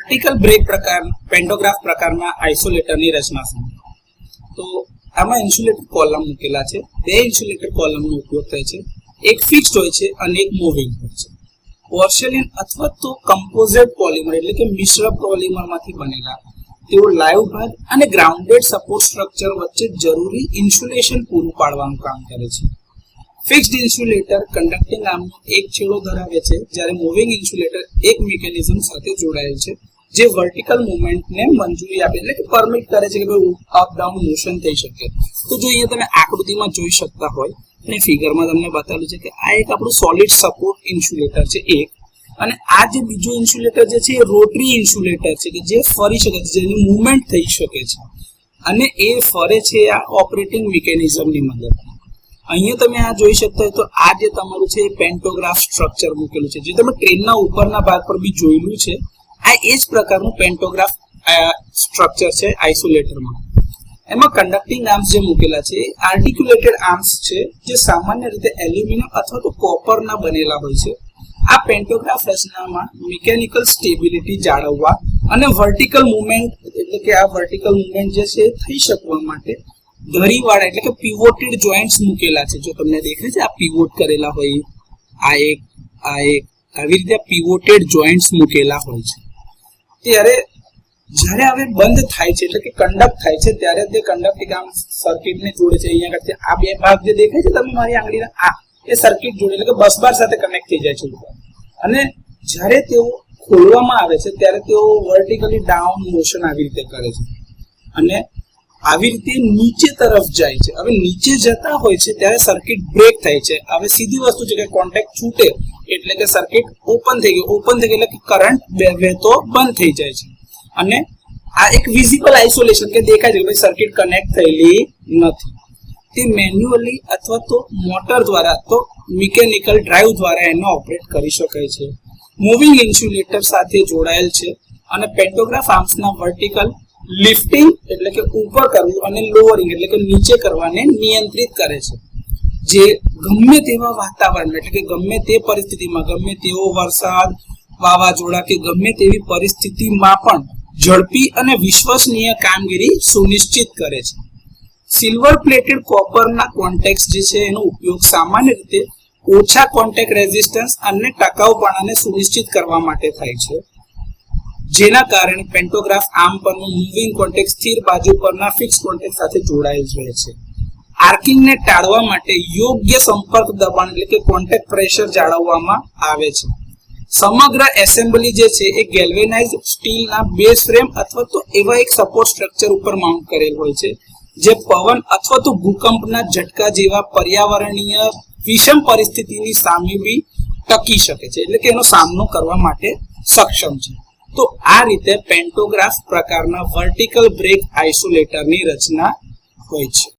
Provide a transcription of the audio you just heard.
Vertical break પ્રકાર pantograph પ્રકારના આઇસોલેટરની રચના છે. તો આમાં ઇન્સ્યુલેટર કોલમ મૂકેલા છે. બે ઇન્સ્યુલેટર કોલમનો ઉપયોગ થાય છે. એક ફિક્સ્ડ હોય છે અને એક મૂવિંગ હોય છે. પોર્સેલિન અથવા તો કમ્પોઝિટ પોલિમર એટલે કે મિશ્ર પોલિમરમાંથી બનેલા તેઓ લાઈવ ભાગ અને ગ્રાઉન્ડેડ સપોર્ટ સ્ટ્રક્ચર વચ્ચે જરૂરી ઇન્સ્યુલેશન પૂરું પાડવાનું કામ કરે છે. ફિક્સ્ડ ઇન્સ્યુલેટર કન્ડક્ટિંગ આર્મનો એક છેડો ધરાવે છે, જ્યારે મૂવિંગ ઇન્સ્યુલેટર એક મિકેનિઝમ સાથે જોડાયેલ છે જે વર્ટિકલ મુવમેન્ટને મંજૂરી આપે એટલે કે પરમિટ કરે છે કે ભાઈ અપ ડાઉન મોશન થઈ શકે. તો જો અહીંયા તમે આકૃતિમાં જોઈ શકતા હોય અને ફિગરમાં તમને બતાવ્યું છે કે આ એક આપણું સોલિડ સપોર્ટ ઇન્સ્યુલેટર છે એક, અને આ જે બીજું ઇન્સ્યુલેટર જે છે એ રોટરી ઇન્સ્યુલેટર છે કે જે ફરી શકે છે, જેની મૂવમેન્ટ થઈ શકે છે અને એ ફરે છે આ ઓપરેટિંગ મિકેનિઝમની મદદથી. અહીંયા તમે આ જોઈ શકતા હોય તો આ જે તમારું છે એ પેન્ટોગ્રાફ સ્ટ્રક્ચર મૂકેલું છે, જે તમે ટ્રેનના ઉપરના ભાગ પર બી જોયેલું છે. આ એ જ પ્રકારનું પેન્ટોગ્રાફ સ્ટ્રક્ચર છે આઇસોલેટરમાં. એમાં કન્ડક્ટિંગ આર્મ્સ જે મૂકેલા છે એ આર્ટિક્યુલેટેડ આર્મ્સ છે, જે સામાન્ય રીતે એલ્યુમિનિયમ અથવા તો કોપરના બનેલા હોય છે. આ પેન્ટોગ્રાફ રચનામાં મિકેનિકલ સ્ટેબિલિટી જાળવવા અને વર્ટિકલ મુવમેન્ટ એટલે કે આ વર્ટિકલ મુવમેન્ટ જે છે એ થઈ શકવા માટે ધરીવાળા એટલે કે પિવોટેડ જોઇન્ટ્સ મૂકેલા છે. જો તમને દેખાય છે આ પિવોટ કરેલા હોય, આ એક આવી રીતે પિવોટેડ જોઇન્ટ્સ મૂકેલા હોય છે. ત્યારે જ્યારે હવે બંધ થાય છે એટલે કે કન્ડક્ટ થાય છે ત્યારે તે કન્ડક્ટિંગ આર્મ સર્કિટને જોડે છે. અહીંયા કરતી આ બે ભાગ જે દેખાય છે તમે મારી આંગળીના આ એ સર્કિટ જોડે એટલે કે બસબાર સાથે કનેક્ટ થઈ જાય છે અને જ્યારે તેઓ ખોલવામાં આવે છે ત્યારે તેઓ વર્ટિકલી ડાઉન મોશન આવી રીતે કરે છે અને આવી રીતે નીચે તરફ જાય છે. હવે નીચે જતા હોય છે ત્યારે સર્કિટ બ્રેક થાય છે. હવે સીધી વસ્તુ છે કે કોન્ટેક્ટ છૂટે એટલે કે સર્કિટ ઓપન થઈ ગઈ એટલે કે કરંટ વહેતો બંધ થઈ જાય છે અને આ એક વિઝિબલ આઇસોલેશન કે દેખાય છે કે ભાઈ સર્કિટ કનેક્ટ થયેલી નથી. તે મેન્યુઅલી અથવા તો મોટર દ્વારા તો મિકેનિકલ ડ્રાઈવ દ્વારા એને ઓપરેટ કરી શકાય છે. મૂવિંગ ઇન્સ્યુલેટર સાથે જોડાયેલ છે અને પેન્ટોગ્રાફ આર્મ્સના વર્ટિકલ લિફ્ટિંગ એટલે કે ઉપર કરવું અને લોવરિંગ એટલે કે નીચે કરવાને નિયંત્રિત કરે છે, જે ગમે તેવા વાતાવરણ એટલે કે ગમે તે પરિસ્થિતિમાં, ગમે તેવો વરસાદ, વાવાઝોડા કે ગમે તેવી પરિસ્થિતિમાં પણ ઝડપી અને વિશ્વસનીય કામગીરી સુનિશ્ચિત કરે છે. સિલ્વર પ્લેટેડ કોપરના કોન્ટેક્ટ જે છે એનો ઉપયોગ સામાન્ય રીતે ઓછા કોન્ટેક્ટ રેઝિસ્ટન્સ અને ટકાઉપણાને સુનિશ્ચિત કરવા માટે થાય છે, જેના કારણે પેન્ટોગ્રાફ આર્મ પરનું મૂવિંગ કોન્ટેક્ટ સ્થિર બાજુ પરના ફિક્સ કોન્ટેક્ટ સાથે જોડાયેલ રહે છે. આર્કિંગને ટાળવા માટે યોગ્ય સંપર્ક દબાણ એટલે કે કોન્ટેક્ટ પ્રેશર જાળવવામાં આવે છે. સમગ્ર એસેમ્બલી જે છે એ ગેલ્વેનાઇઝ્ડ સ્ટીલના બેઝ ફ્રેમ અથવા તો એવા એક સપોર્ટ સ્ટ્રક્ચર ઉપર માઉન્ટ કરેલ હોય છે, જે પવન અથવા તો ભૂકંપના ઝટકા જેવા પર્યાવરણીય વિષમ પરિસ્થિતિની સામે બી ટકી શકે છે એટલે કે એનો સામનો કરવા માટે સક્ષમ છે. તો આ રીતે પેન્ટોગ્રાફ પ્રકારના વર્ટિકલ બ્રેક આઇસોલેટરની રચના હોય છે.